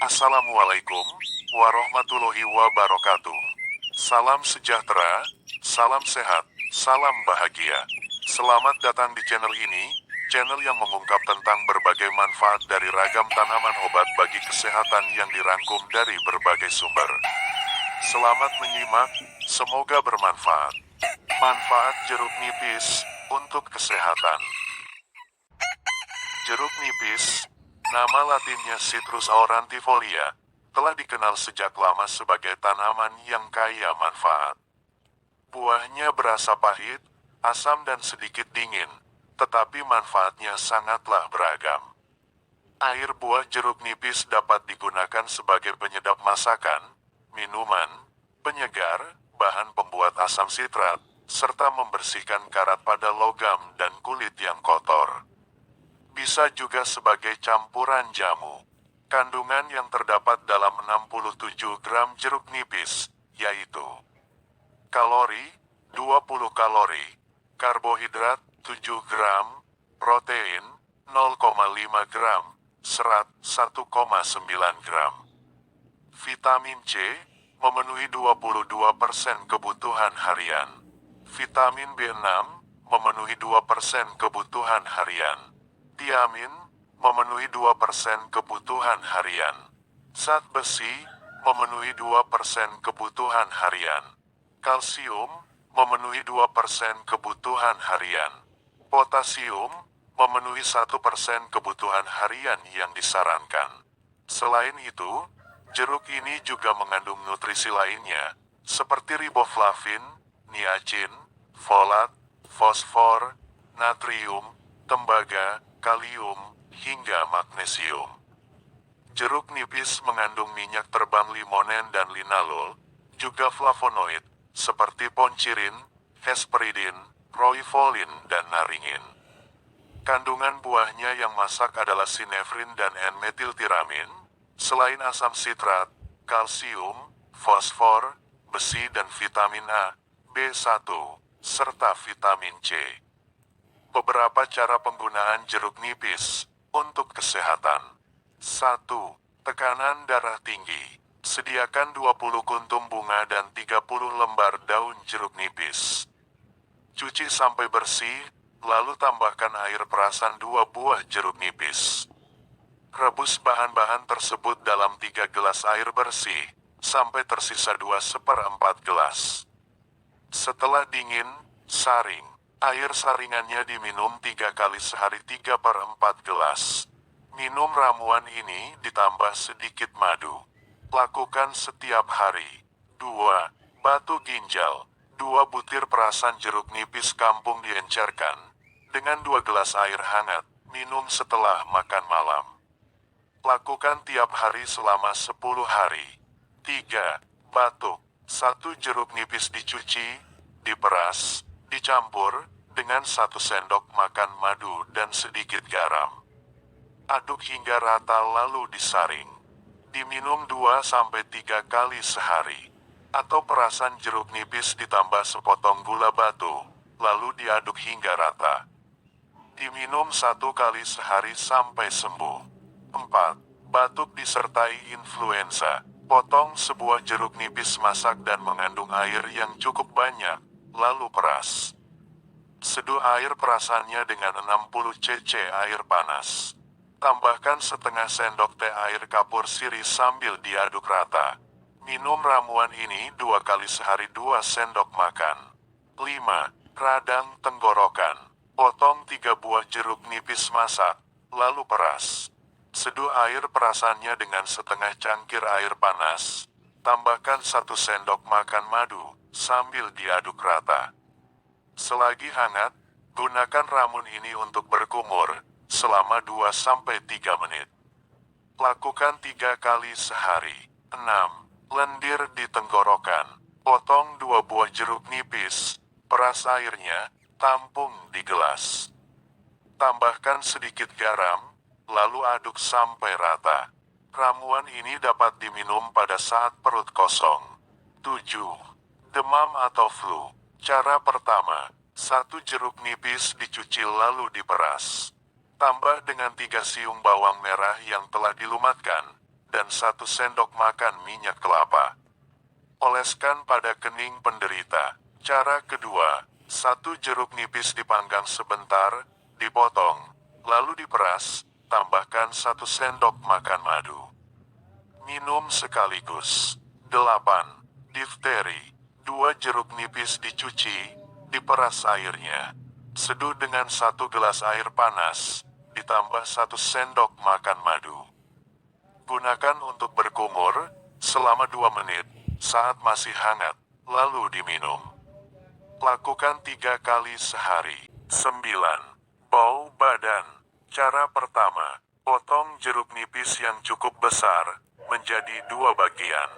Assalamualaikum warahmatullahi wabarakatuh. Salam sejahtera, salam sehat, salam bahagia. Selamat datang di channel ini, channel yang mengungkap tentang berbagai manfaat dari ragam tanaman obat bagi kesehatan yang dirangkum dari berbagai sumber. Selamat menyimak, semoga bermanfaat. Manfaat jeruk nipis untuk kesehatan. Jeruk nipis, nama latinnya Citrus aurantifolia, telah dikenal sejak lama sebagai tanaman yang kaya manfaat. Buahnya berasa pahit, asam dan sedikit dingin, tetapi manfaatnya sangatlah beragam. Air buah jeruk nipis dapat digunakan sebagai penyedap masakan, minuman, penyegar, bahan pembuat asam sitrat, serta membersihkan karat pada logam dan kulit yang kotor. Bisa juga sebagai campuran jamu. Kandungan yang terdapat dalam 67 gram jeruk nipis, yaitu kalori, 20 kalori, karbohidrat, 7 gram, protein, 0,5 gram, serat, 1,9 gram. Vitamin C, memenuhi 22% kebutuhan harian. Vitamin B6, memenuhi 2% kebutuhan harian. Tiamin, memenuhi 2% kebutuhan harian. Zat besi, memenuhi 2% kebutuhan harian. Kalsium, memenuhi 2% kebutuhan harian. Potasium, memenuhi 1% kebutuhan harian yang disarankan. Selain itu, jeruk ini juga mengandung nutrisi lainnya, seperti riboflavin, niacin, folat, fosfor, natrium, tembaga, kalium, hingga magnesium. Jeruk nipis mengandung minyak terbang limonen dan linalol, juga flavonoid, seperti poncirin, hesperidin, roifolin, dan naringin. Kandungan buahnya yang masak adalah sinefrin dan N-metiltiramin, selain asam sitrat, kalsium, fosfor, besi dan vitamin A, B1, serta vitamin C. Beberapa cara penggunaan jeruk nipis untuk kesehatan. 1. Tekanan darah tinggi. Sediakan 20 kuntum bunga dan 30 lembar daun jeruk nipis. Cuci sampai bersih, lalu tambahkan air perasan 2 buah jeruk nipis. Rebus bahan-bahan tersebut dalam 3 gelas air bersih, sampai tersisa 2/4 gelas. Setelah dingin, saring. Air saringannya diminum 3 kali sehari 3/4 gelas. Minum ramuan ini ditambah sedikit madu. Lakukan setiap hari. 2. Batu ginjal. 2 butir perasan jeruk nipis kampung diencerkan. Dengan 2 gelas air hangat, minum setelah makan malam. Lakukan tiap hari selama 10 hari. 3. Batuk. 1 jeruk nipis dicuci, diperas, dicampur dengan 1 sendok makan madu dan sedikit garam. Aduk hingga rata lalu disaring. Diminum 2-3 kali sehari. Atau perasan jeruk nipis ditambah sepotong gula batu, lalu diaduk hingga rata. Diminum 1 kali sehari sampai sembuh. 4. Batuk disertai influenza. Potong sebuah jeruk nipis masak dan mengandung air yang cukup banyak, lalu peras. Seduh air perasannya dengan 60 cc air panas. Tambahkan setengah sendok teh air kapur sirih sambil diaduk rata. Minum ramuan ini 2 kali sehari 2 sendok makan. 5. Radang tenggorokan. Potong 3 buah jeruk nipis masak, lalu peras. Seduh air perasannya dengan setengah cangkir air panas. Tambahkan 1 sendok makan madu, sambil diaduk rata. Selagi hangat, gunakan ramuan ini untuk berkumur, selama 2-3 menit. Lakukan 3 kali sehari. 6. Lendir di tenggorokan. Potong 2 buah jeruk nipis, peras airnya, tampung di gelas. Tambahkan sedikit garam, lalu aduk sampai rata. Ramuan ini dapat diminum pada saat perut kosong. 7. Demam atau flu. Cara pertama, 1 jeruk nipis dicuci lalu diperas. Tambah dengan 3 siung bawang merah yang telah dilumatkan, dan 1 sendok makan minyak kelapa. Oleskan pada kening penderita. Cara kedua, 1 jeruk nipis dipanggang sebentar, dipotong, lalu diperas, tambahkan 1 sendok makan madu. Minum sekaligus. 8. Difteri. 2 jeruk nipis dicuci, diperas airnya. Seduh dengan 1 gelas air panas, ditambah 1 sendok makan madu. Gunakan untuk berkumur, selama 2 menit, saat masih hangat, lalu diminum. Lakukan 3 kali sehari. 9. Bau badan. Cara pertama, potong jeruk nipis yang cukup besar, menjadi 2 bagian.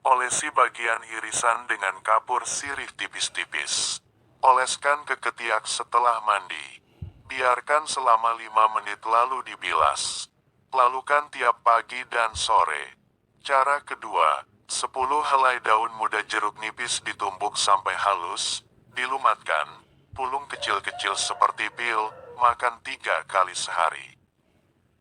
Olesi bagian irisan dengan kapur sirih tipis-tipis. Oleskan ke ketiak setelah mandi. Biarkan selama 5 menit lalu dibilas. Lakukan tiap pagi dan sore. Cara kedua, 10 helai daun muda jeruk nipis ditumbuk sampai halus, dilumatkan, pulung kecil-kecil seperti pil, makan 3 kali sehari.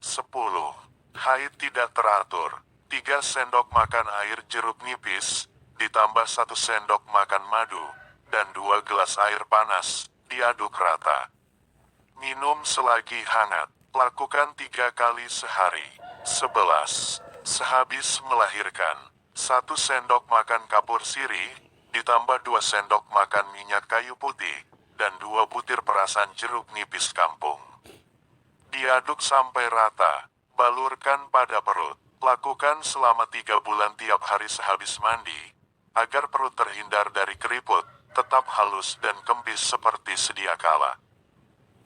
10. Haid tidak teratur. 3 sendok makan air jeruk nipis, ditambah 1 sendok makan madu, dan 2 gelas air panas, diaduk rata. Minum selagi hangat. Lakukan 3 kali sehari. 11. Sehabis melahirkan, 1 sendok makan kapur sirih, ditambah 2 sendok makan minyak kayu putih, dan 2 butir perasan jeruk nipis kampung. Diaduk sampai rata, balurkan pada perut. Lakukan selama 3 bulan tiap hari sehabis mandi, agar perut terhindar dari keriput, tetap halus dan kempis seperti sedia kala.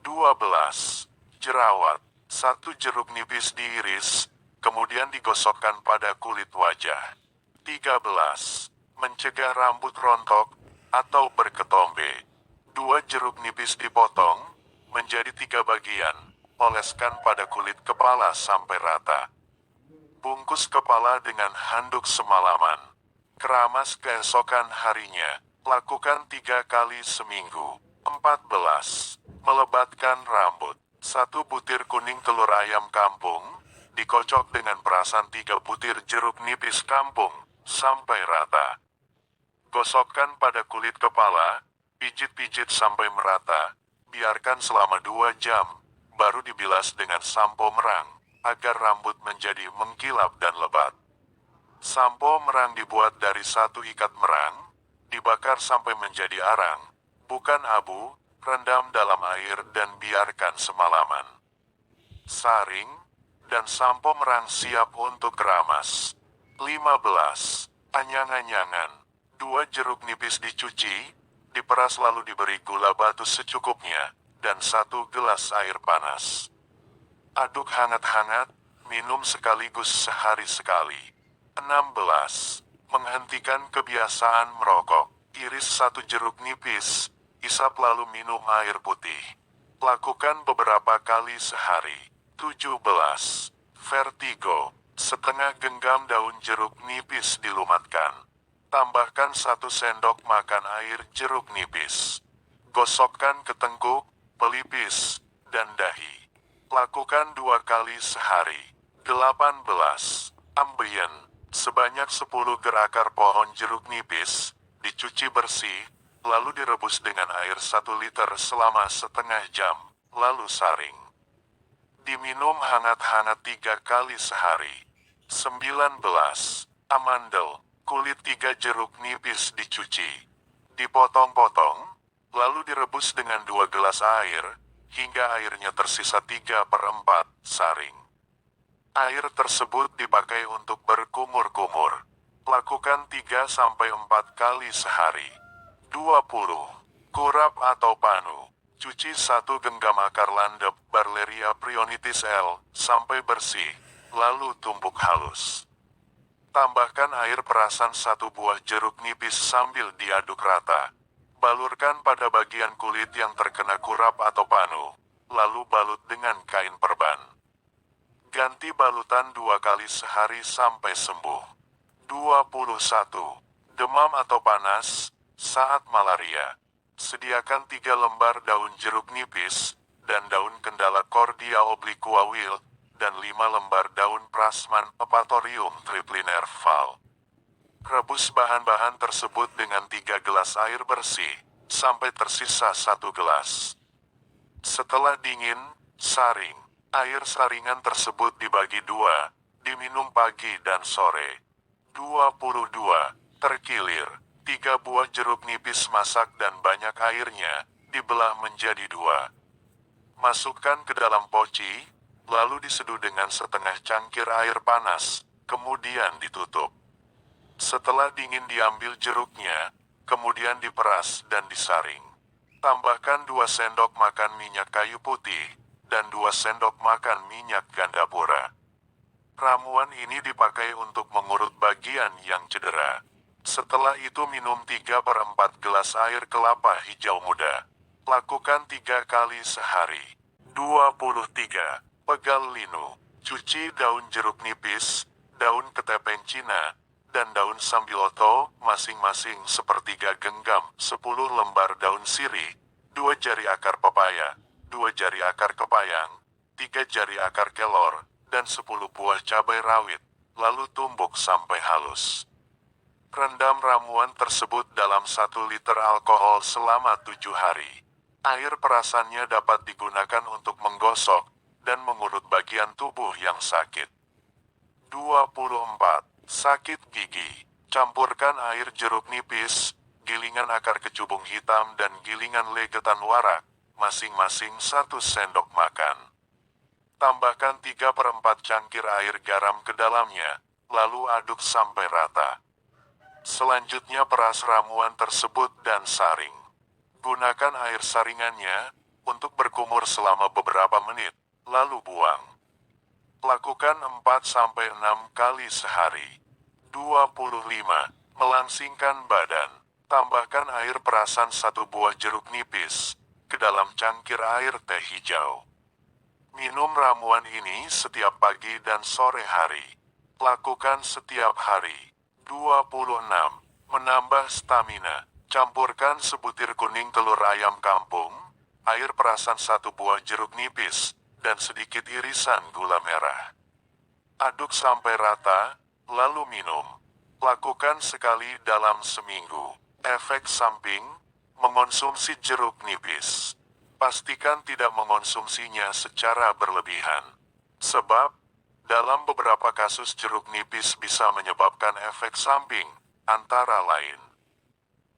12. Jerawat. 1 jeruk nipis diiris, kemudian digosokkan pada kulit wajah. 13. Mencegah rambut rontok atau berketombe. 2 jeruk nipis dipotong menjadi 3 bagian, oleskan pada kulit kepala sampai rata. Bungkus kepala dengan handuk semalaman. Keramas keesokan harinya. Lakukan 3 kali seminggu. 14. Melebatkan rambut. 1 butir kuning telur ayam kampung, dikocok dengan perasan 3 butir jeruk nipis kampung, sampai rata. Gosokkan pada kulit kepala, pijit-pijit sampai merata, biarkan selama 2 jam, baru dibilas dengan sampo merang, agar rambut menjadi mengkilap dan lebat. Sampo merang dibuat dari 1 ikat merang, dibakar sampai menjadi arang, bukan abu, rendam dalam air dan biarkan semalaman. Saring dan sampo merang siap untuk keramas. 15. Anyang-anyangan. 2 jeruk nipis dicuci, diperas lalu diberi gula batu secukupnya, dan 1 gelas air panas. Aduk hangat-hangat, minum sekaligus sehari sekali. 16. Menghentikan kebiasaan merokok. Iris 1 jeruk nipis, isap lalu minum air putih. Lakukan beberapa kali sehari. 17. Vertigo. Setengah genggam daun jeruk nipis dilumatkan. Tambahkan 1 sendok makan air jeruk nipis. Gosokkan ke tengkuk, pelipis, dan dahi. Lakukan 2 kali sehari. 18. Ambien. Sebanyak 10 gerakar pohon jeruk nipis, dicuci bersih, lalu direbus dengan air 1 liter selama setengah jam, lalu saring. Diminum hangat-hangat 3 kali sehari. 19. Amandel. Kulit 3 jeruk nipis dicuci, dipotong-potong, lalu direbus dengan 2 gelas air, hingga airnya tersisa 3/4, saring. Air tersebut dipakai untuk berkumur-kumur. Lakukan 3-4 kali sehari. 20. Kurap atau panu. Cuci 1 genggam akar landep Barleria prionitis L sampai bersih, lalu tumbuk halus. Tambahkan air perasan 1 buah jeruk nipis sambil diaduk rata. Balurkan pada bagian kulit yang terkena kurap atau panu, lalu balut dengan kain perban. Ganti balutan 2 kali sehari sampai sembuh. 21. Demam atau panas saat malaria. Sediakan 3 lembar daun jeruk nipis dan daun kendala Cordia obliqua Wild dan 5 lembar daun Prasman Hepatorium triplinerval. Rebus bahan-bahan tersebut dengan 3 gelas air bersih, sampai tersisa 1 gelas. Setelah dingin, saring. Air saringan tersebut dibagi 2, diminum pagi dan sore. 22. Terkilir. 3 buah jeruk nipis masak dan banyak airnya, dibelah menjadi 2. Masukkan ke dalam poci, lalu diseduh dengan setengah cangkir air panas, kemudian ditutup. Setelah dingin diambil jeruknya, kemudian diperas dan disaring. Tambahkan 2 sendok makan minyak kayu putih, dan 2 sendok makan minyak gandapura. Ramuan ini dipakai untuk mengurut bagian yang cedera. Setelah itu minum 3/4 gelas air kelapa hijau muda. Lakukan 3 kali sehari. 23. Pegal linu. Cuci daun jeruk nipis, daun ketepeng Cina, dan daun sambiloto, masing-masing sepertiga genggam, 10 lembar daun sirih, 2 jari akar pepaya, 2 jari akar kepayang, 3 jari akar kelor, dan 10 buah cabai rawit, lalu tumbuk sampai halus. Rendam ramuan tersebut dalam 1 liter alkohol selama 7 hari. Air perasannya dapat digunakan untuk menggosok dan mengurut bagian tubuh yang sakit. 24. Sakit gigi. Campurkan air jeruk nipis, gilingan akar kecubung hitam dan gilingan legetan warak, masing-masing 1 sendok makan. Tambahkan 3/4 cangkir air garam ke dalamnya, lalu aduk sampai rata. Selanjutnya peras ramuan tersebut dan saring. Gunakan air saringannya untuk berkumur selama beberapa menit, lalu buang. Lakukan 4-6 kali sehari. 25. Melangsingkan badan. Tambahkan air perasan 1 buah jeruk nipis ke dalam cangkir air teh hijau. Minum ramuan ini setiap pagi dan sore hari. Lakukan setiap hari. 26. Menambah stamina. Campurkan sebutir kuning telur ayam kampung, air perasan 1 buah jeruk nipis, dan sedikit irisan gula merah. Aduk sampai rata, lalu minum. Lakukan sekali dalam seminggu. Efek samping, mengonsumsi jeruk nipis. Pastikan tidak mengonsumsinya secara berlebihan. Sebab, dalam beberapa kasus jeruk nipis bisa menyebabkan efek samping, antara lain.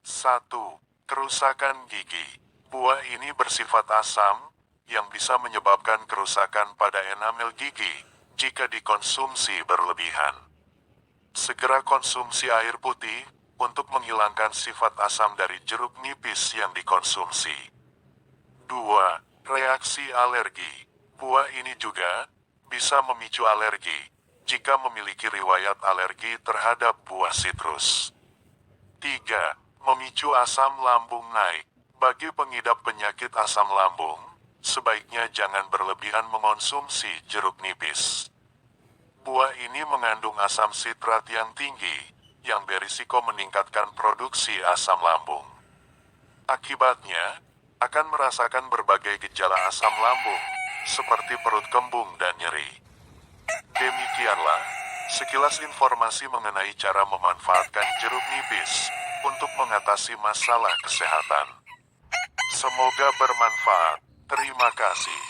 1. Kerusakan gigi. Buah ini bersifat asam, yang bisa menyebabkan kerusakan pada enamel gigi, jika dikonsumsi berlebihan. Segera konsumsi air putih, untuk menghilangkan sifat asam dari jeruk nipis yang dikonsumsi. 2. Reaksi alergi. Buah ini juga bisa memicu alergi, jika memiliki riwayat alergi terhadap buah sitrus. 3. Memicu asam lambung naik. Bagi pengidap penyakit asam lambung, sebaiknya jangan berlebihan mengonsumsi jeruk nipis. Buah ini mengandung asam sitrat yang tinggi, yang berisiko meningkatkan produksi asam lambung. Akibatnya, akan merasakan berbagai gejala asam lambung, seperti perut kembung dan nyeri. Demikianlah sekilas informasi mengenai cara memanfaatkan jeruk nipis untuk mengatasi masalah kesehatan. Semoga bermanfaat. Terima kasih.